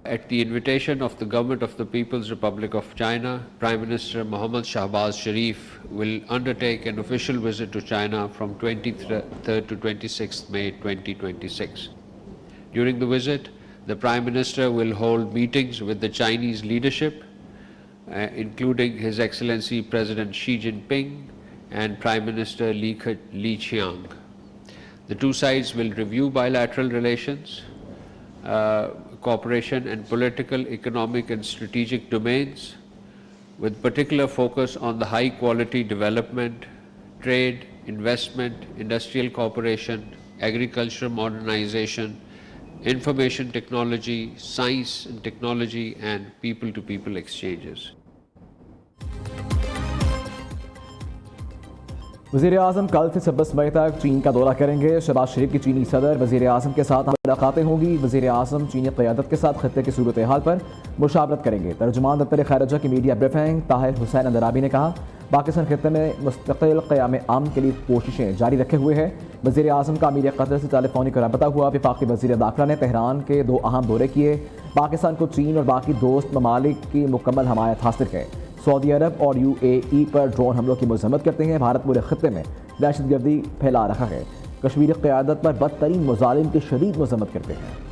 At the invitation of the Government of the People's Republic of China, Prime Minister Mohammad Shahbaz Sharif will undertake an official visit to China from 23rd to 26th May 2026. During the visit, the Prime Minister will hold meetings with the Chinese leadership, including His Excellency President Xi Jinping and Prime Minister Li Qiang. The two sides will review bilateral relations, cooperation in political, economic and strategic domains, with particular focus on the high quality development, trade, investment, industrial cooperation, agriculture modernization, information technology, science and technology and people-to-people exchanges. वज़ीर-ए-आज़म कल से 26 मई तक चीन का दौरा करेंगे। शहबाज शरीफ की चीनी सदर वज़ीर-ए-आज़म के साथ मुलाकातें होंगी। वज़ीर-ए-आज़म चीनी क़यादत के साथ खत्ते की सूरत हाल पर मुशावरत करेंगे। तर्जुमान दफ्तर ख़ारिजा की मीडिया ब्रीफिंग ताहिर हुसैन अंदराबी ने कहा, पाकिस्तान खत्ते में मुस्तक़िल क़याम अमन के लिए कोशिशें जारी रखे हुए है। वज़ीर-ए-आज़म का अमीर क़तर से टेलीफोनिक रब्ता हुआ। वफ़ाक़ी वज़ीर दाखिला ने तेहरान के 2 अहम दौरे किए। पाकिस्तान को चीन और बाकी दोस्त ममालिक की मुकम्मल हमायत हासिल है। सऊदी अरब और UAE पर ड्रोन हमलों की मज़म्मत करते हैं। भारत पूरे खत्ते में दहशतगर्दी फैला रहा है। कश्मीरी क़यादत पर बदतरीन मुज़ालिम की शदीद मज़म्मत करते हैं।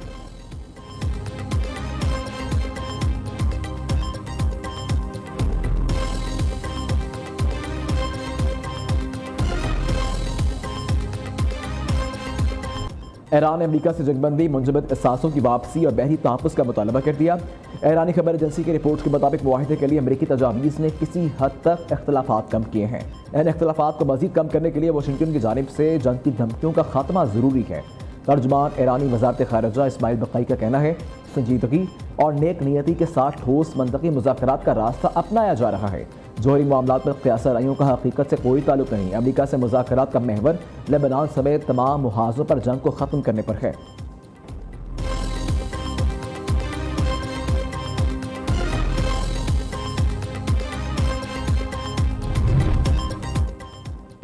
ईरान ने अमेरिका से जंगबंदी, मुंजमद असासों की वापसी और बहरी तहफ़्फ़ुज़ का मुतालबा कर दिया। ईरानी खबर एजेंसी की रिपोर्ट के मुताबिक मुआहदे के लिए अमेरिकी तजावीज़ ने किसी हद तक इख्तलाफात कम किए हैं। इन इख्तलाफात को मज़ीद कम करने के लिए वाशिंगटन की जानिब से जंग की धमकियों का खात्मा ज़रूरी है। तर्जुमान ईरानी वज़ारत ख़ारिजा इस्माइल बक़ई का कहना है, संजीदगी और नेक नियति के साथ ठोस मनतकी मुज़ाकरात का रास्ता अपनाया जा रहा है। जोहरी मामलात पर क़यासा रायों का हकीकत से कोई ताल्लुक नहीं। अमेरिका से मुज़ाकरात का महवर लेबनान समेत तमाम मुहाज़ों पर जंग को ख़त्म करने पर है।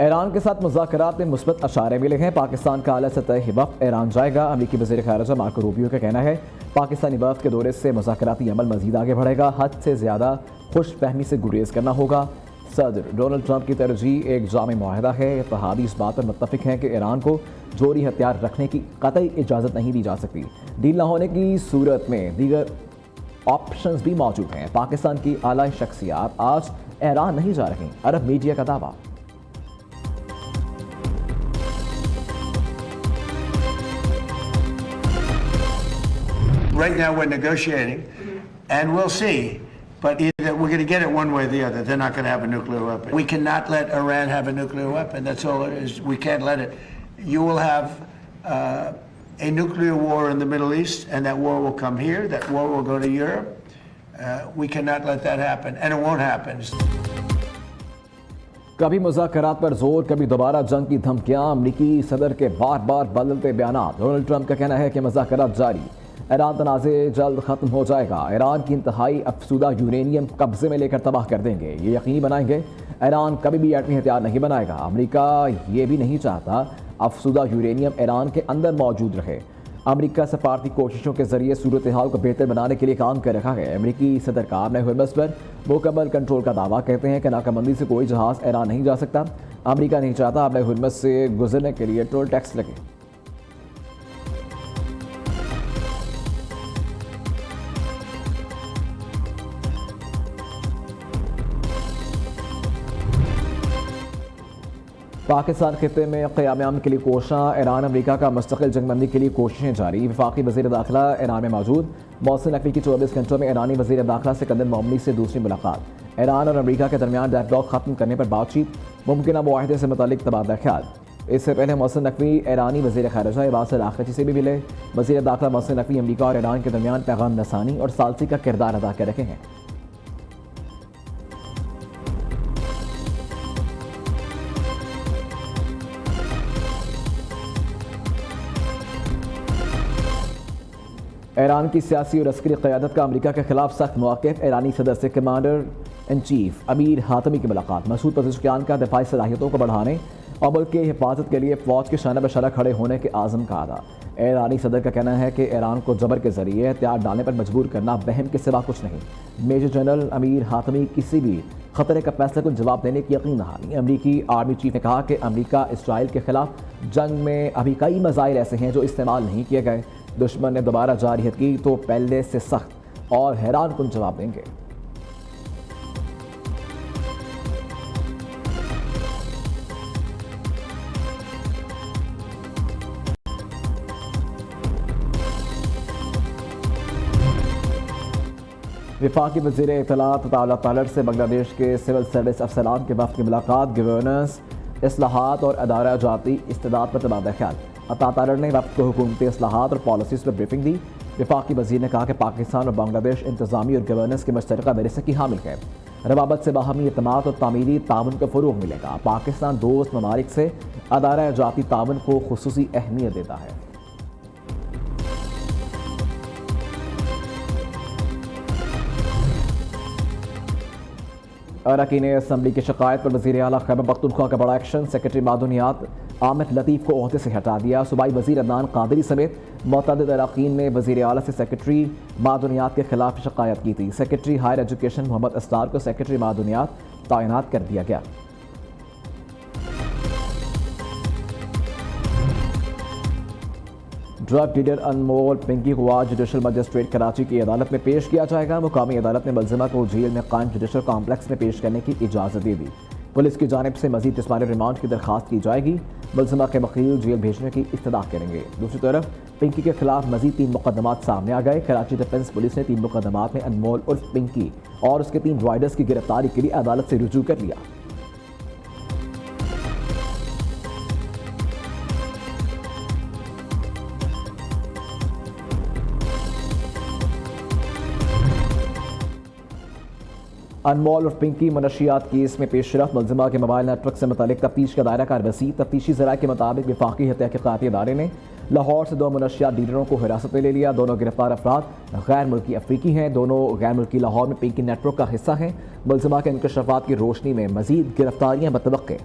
ईरान के साथ मुज़ाकरात में मुस्बत अशारे मिले हैं। पाकिस्तान का आला सतही वफ़द ईरान जाएगा। अमेरिकी वज़ीर ख़ारिजा मार्को रूबियो का कहना है, पाकिस्तानी वफ़द के दौरे से मुज़ाकराती अमल मज़ीद आगे बढ़ेगा। हद से ज़्यादा खुश फहमी से गुरेज करना होगा। सदर डोनाल्ड ट्रंप की तरजीह एक जामे मुआहदा है। इत्तेहादी इस बात पर मुत्तफ़िक हैं कि ईरान को जोहरी हथियार रखने की कतई इजाज़त नहीं दी जा सकती। डील न होने की सूरत में दीगर ऑप्शंस भी मौजूद हैं। पाकिस्तान की आला शख्सियात आज ईरान नहीं जा रही, अरब मीडिया का दावा। Right now we're negotiating, and we'll see. But either we're going to get it one way or the other. They're not going to have a nuclear weapon. We cannot let Iran have a nuclear weapon. That's all it is. We can't let it. You will have a nuclear war in the Middle East, and that war will come here. That war will go to Europe. We cannot let that happen, and it won't happen. कभी मुज़ाकरात पर जोर, कभी दोबारा जंग की धमकियां। अमरीकी सदर के बार बार बदलते बयानात। डोनाल्ड ट्रंप का कहना है कि मुज़ाकरात जारी, ईरान तनाज़े जल्द ख़त्म हो जाएगा। ईरान की इंतहाई अफसूदा यूरेनियम कब्जे में लेकर तबाह कर देंगे, ये यकीनी बनाएंगे। ईरान कभी भी एटमी हथियार नहीं बनाएगा। अमेरिका ये भी नहीं चाहता अफसूदा यूरेनियम ईरान के अंदर मौजूद रहे। अमेरिका सफारती कोशिशों के जरिए सूरत हाल को बेहतर बनाने के लिए काम कर रहा है। अमेरिकी सदर का अपने हुर्मस पर मुकम्मल कंट्रोल का दावा कहते हैं कि नाकाबंदी से कोई जहाज़ ईरान नहीं जा सकता। अमेरिका नहीं चाहता अपने हुर्मस से गुजरने के लिए टोल टैक्स लगे। पाकिस्तान खित्ते में क़याम अमन के लिए कोशिशें। ईरान अमेरिका का मुस्तकिल जंगबंदी के लिए कोशिशें जारी। वफाकी वज़ीर दाखिला ईरान में मौजूद। मोहसिन नकवी की 24 घंटों में ईरानी वज़ीर दाखिला से कंदन मोमनी से दूसरी मुलाकात। ईरान और अमेरिका के दरमियान डेडलॉक ख़त्म करने पर बातचीत, मुमकिन मुआहदे से मुतालिक तबादला ख्याल। इससे पहले मोहसिन नकवी ईरानी वज़ीर ख़ारिजा अब्बास अराग़ची से भी मिले। वज़ीर दाखिला मोहसिन नकवी अमेरिका और ईरान के दरमियान पैगाम रसानी और सालसी का किरदार अदा कर रहे हैं। ईरान की सियासी और अस्करी क़यादत का अमेरिका के खिलाफ सख्त मौक़िफ़। ईरानी सदर से कमांडर इन चीफ अमीर हातमी की मुलाकात। मसूद पज़ेशकियान का दिफाई सलाहियतों को बढ़ाने और मुल्क की हिफाजत के लिए फ़ौज के शाना बशाना खड़े होने के आज़म का अदा। ईरानी सदर का कहना है कि ईरान को जबर के जरिए हथियार डालने पर मजबूर करना वहम के सिवा कुछ नहीं। मेजर जनरल अमीर हातमी किसी भी खतरे का फैसले को जवाब देने की यकीन दहानी। अमरीकी आर्मी चीफ ने कहा कि अमरीका इसराइल के खिलाफ जंग में अभी कई मज़ाइल ऐसे हैं जो इस्तेमाल नहीं किए गए। दुश्मन ने दोबारा जारहियत की तो पहले से सख्त और हैरान कुन जवाब देंगे। वफाकी वज़ीर इत्तलात अता तालर से बांग्लादेश के सिविल सर्विस अफसरान के वफ़द की मुलाकात। गवर्नेंस, इस्लाहात और अदारा जाती इस्तेदाद पर तबादला ख्याल। अता तालर ने वफ़द को हुकूमती इस्लाहात और पॉलिसीज़ पर ब्रीफिंग दी। वफाकी वज़ीर ने कहा कि पाकिस्तान और बांग्लादेश इंतज़ामी और गवर्नेंस के मुश्तरका विरसे की हामिल है। रवाबत से बाहमी एतमाद और तामीरी ताउन को फ़रोग़ मिलेगा। पाकिस्तान दोस्त ममालिक से अदारा जाती ताउन को खुसूसी अहमियत देता है। अरकान असम्बली की शिकायत पर वज़ीर आला खैबर पख्तूनख्वा का बड़ा एक्शन। सेक्रेटरी मादनियात आमिर लतीफ़ को ओहदे से हटा दिया। सूबाई वज़ीर अदनान कादरी समेत मुतअद्दिद अरकान ने वज़ीर आला से सेक्रेटरी मादनियात के खिलाफ शिकायत की थी। सेक्रेटरी हायर एजुकेशन मोहम्मद अस्तार को सेक्रेटरी मादनियात तैनात कर दिया गया। ड्रग डीलर अनमोल पिंकी को आज जुडिशल मजिस्ट्रेट कराची की अदालत में पेश किया जाएगा। मुकामी अदालत ने मुलजिमा को जेल में कायम जुडिशल कॉम्प्लेक्स में पेश करने की इजाज़त दे दी। पुलिस की जानिब से मजीद जिस्मानी रिमांड की दरख्वास्त की जाएगी। मुलजिमा के वकील जेल भेजने की इस्तदा करेंगे। दूसरी तरफ पिंकी के खिलाफ मजीद 3 मुकदमात सामने आ गए। कराची डिफेंस पुलिस ने 3 मुकदमात में अनमोल उर्फ पिंकी और उसके 3 राइडर्स की गिरफ्तारी के लिए अदालत से रुजू कर लिया। अनमोल और पिंकी मनशियात केस में पेशरफ। मुलजिमा के मोबाइल नेटवर्क से मुतालिक तफ्तीश का दायरा कार वसी। तफ्तीशी ज़राए के मुताबिक वफाकी तहकीकाती इदारे ने लाहौर से 2 मनशियात डीलरों को हिरासत में ले लिया। दोनों गिरफ्तार अफराद गैर मुल्की अफ्रीकी हैं। दोनों गैर मुल्की लाहौर में पिंकी नेटवर्क का हिस्सा हैं। मुलजिमा के इंकशाफात की रोशनी में मजीद गिरफ्तारियाँ बतवक्के।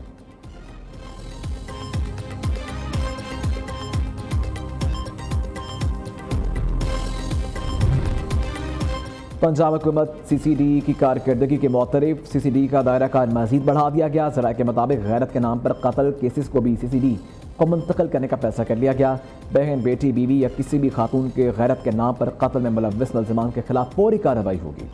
पंजाब हुकूमत CCD की कारकर्दगी के मुतरफ। CCD का दायरा कार मजीद बढ़ा दिया गया। ज़राए के मुताबिक गैरत के नाम पर कत्ल केसेस को भी CCD को मुंतकिल करने का फैसला कर लिया गया। बहन, बेटी, बीवी या किसी भी खातून के गैरत के नाम पर कत्ल में मुलव्वस मुलज़िमान के खिलाफ फौरी कार्रवाई होगी।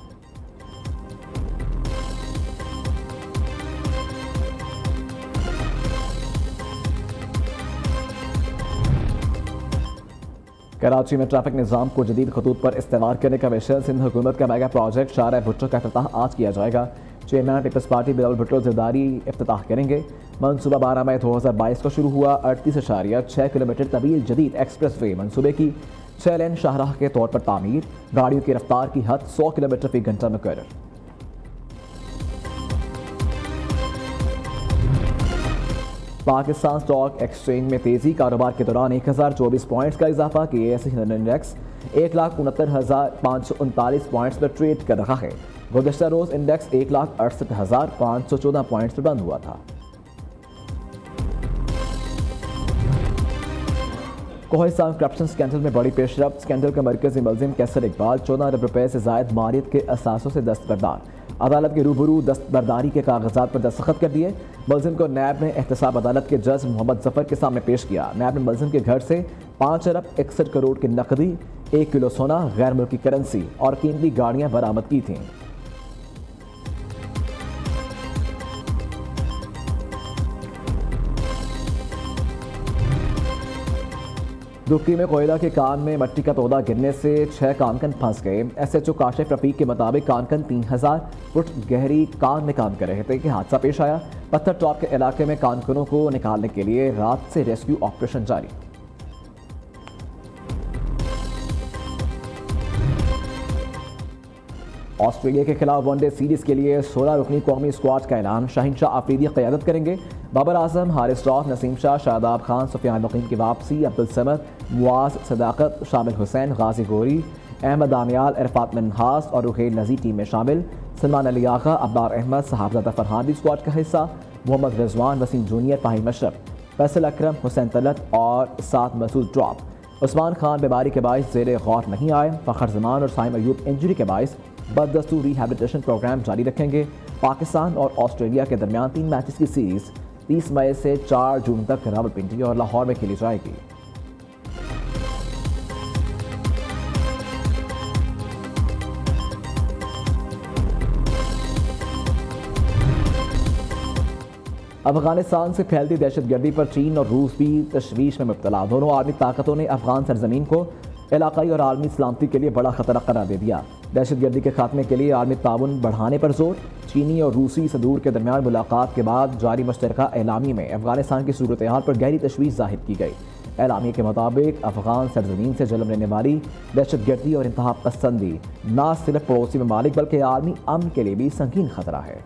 कराची में ट्रैफिक निज़ाम को जदीद खतूत पर इस्तेमाल करने का विषय सिंध हुकूमत का मेगा प्रोजेक्ट शाहराह भुट्टो का इफ्तिताह आज किया जाएगा। Chairman Peoples Party Bilawal Bhutto Zardari इफ्तिताह करेंगे। मनसूबा 12 मई 2022 को शुरू हुआ। 38.6 किलोमीटर तवील जदीद एक्सप्रेस वे मनसूबे की 6 लेन शाहराह के तौर पर तामीर। गाड़ियों की रफ्तार की हद 100 किलोमीटर फी घंटा मुकर्रर। पाकिस्तान स्टॉक एक्सचेंज में तेजी। कारोबार के दौरान 1024 पॉइंट्स का इजाफा। KSE इंडेक्स 1,69,539 पॉइंट्स पर ट्रेड कर रहा है। गुज़श्ता रोज इंडेक्स 1,68,514 पॉइंट्स पर बंद हुआ था। कोहिस्तान करप्शन स्कैंडल में बड़ी पेशरफ्त। स्कैंडल का मरकजी मुलजिम कैसर इकबाल 14 अरब रुपए से जायद मालियत के असासों से दस्तबरदार। अदालत के रूबरू दस्तबरदारी के कागजात पर दस्तखत कर दिए। मुलजिम को नैब ने एहतसाब अदालत के जज मोहम्मद जफर के सामने पेश किया। नैब ने मुलजिम के घर से 5 अरब 61 करोड़ की नकदी, 1 किलो सोना, गैर मुल्की करेंसी और कीमती गाड़ियां बरामद की थीं। दुक्की में कोयला के कान में मट्टी का तोदा गिरने से 6 कानकन फंस गए। SHO काशिफ रफीक के मुताबिक कानकन 3000 फुट गहरी कान में काम कर रहे थे कि हादसा पेश आया। पत्थर टॉप के इलाके में कानकनों को निकालने के लिए रात से रेस्क्यू ऑपरेशन जारी। ऑस्ट्रेलिया के खिलाफ वनडे सीरीज के लिए 16 रुकनी कौमी स्क्वाड का ऐलान। शाहीन शाह अफरीदी क़यादत करेंगे। बाबर आजम, हारिस रऊफ, नसीम शाह, शादाब खान, सुफियान मुकीम की वापसी, अब्दुल समद, मुआज सदाकत, शामिल हुसैन, गाजी गोरी, अहमद दानियाल, इरफात मिनहास और रुहेल नज़ीर टीम में शामिल। सलमान अली आगा, अब्बार अहमद, साहबजादा फरहान भी स्क्वाड का हिस्सा। मोहम्मद रिजवान, वसीम जूनियर, फाहिम अशरफ, फैसल अकरम, हुसैन तलत और 7 मसूद ड्रॉप। उस्मान खान बीमारी के बायस जेर गौर नहीं आए। फ़खर जमान और साइम अयूब इंजरी के बायस बदस्तूर रिहैबिलिटेशन प्रोग्राम जारी रखेंगे। पाकिस्तान और ऑस्ट्रेलिया के दरमियान 3 मैचेस की सीरीज 30 मई से 4 जून तक रावलपिंडी और लाहौर में खेली जाएगी। अफगानिस्तान से फैलती दहशतगर्दी पर चीन और रूस भी तशवीश में मुब्तला। दोनों आर्मी ताकतों ने अफगान सरजमीन को इलाकाई और आलमी सलामती के लिए बड़ा खतरा करार दे दिया। दहशतगर्दी के खात्मे के लिए आर्मी ताउन बढ़ाने पर जोर। चीनी और रूसी सदूर के दरमियान मुलाकात के बाद जारी मुश्तरका एलामी में अफगानिस्तान की सूरत हाल पर गहरी तशवीश जाहिर की गई। एलामी के मुताबिक अफगान सरजमीन से जन्म लेने वाली दहशतगर्दी और इंतहा पसंदी न सिर्फ पड़ोसी ममालिक बल्कि आलमी अमन के लिए भी संगीन खतरा है।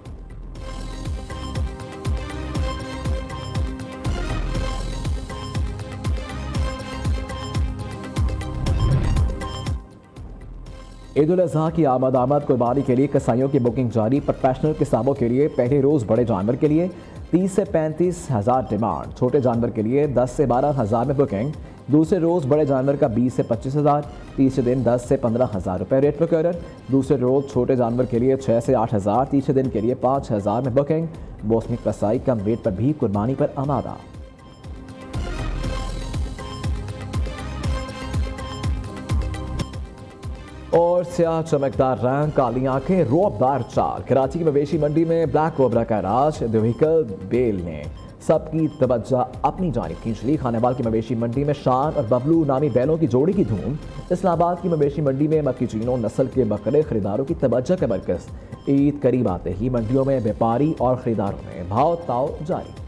ईद उल अज़हा की आमद कुर्बानी के लिए कसाईयों की बुकिंग जारी। प्रोफेशनल किसाबों के लिए पहले रोज़ बड़े जानवर के लिए 30 से 35 हज़ार डिमांड। छोटे जानवर के लिए 10 से 12 हज़ार में बुकिंग। दूसरे रोज़ बड़े जानवर का 20 से 25 हज़ार। तीसरे दिन 10 से 15 हज़ार रुपये रेट मुकर्रर। दूसरे रोज़ छोटे जानवर के लिए 6 से 8 हज़ार। तीसरे दिन के लिए 5 हज़ार में बुकिंग। मौसमी कसाई कम रेट पर भी कुर्बानी पर आमादा। और स्याह चमकदार रंग, काली आंखें, रोबदार चाल। कराची की मवेशी मंडी में ब्लैक कोबरा का राज। द व्हीकल बेल ने सबकी तवज्जो अपनी जानिब खींच ली। खानेवाल की मवेशी मंडी में शान और बबलू नामी बैलों की जोड़ी की धूम। इस्लामाबाद की मवेशी मंडी में मक्की चीनों नस्ल के बकरे खरीदारों की तवज्जो का मरकज। ईद करीब आते ही मंडियों में व्यापारी और खरीदारों में भाव ताव जारी।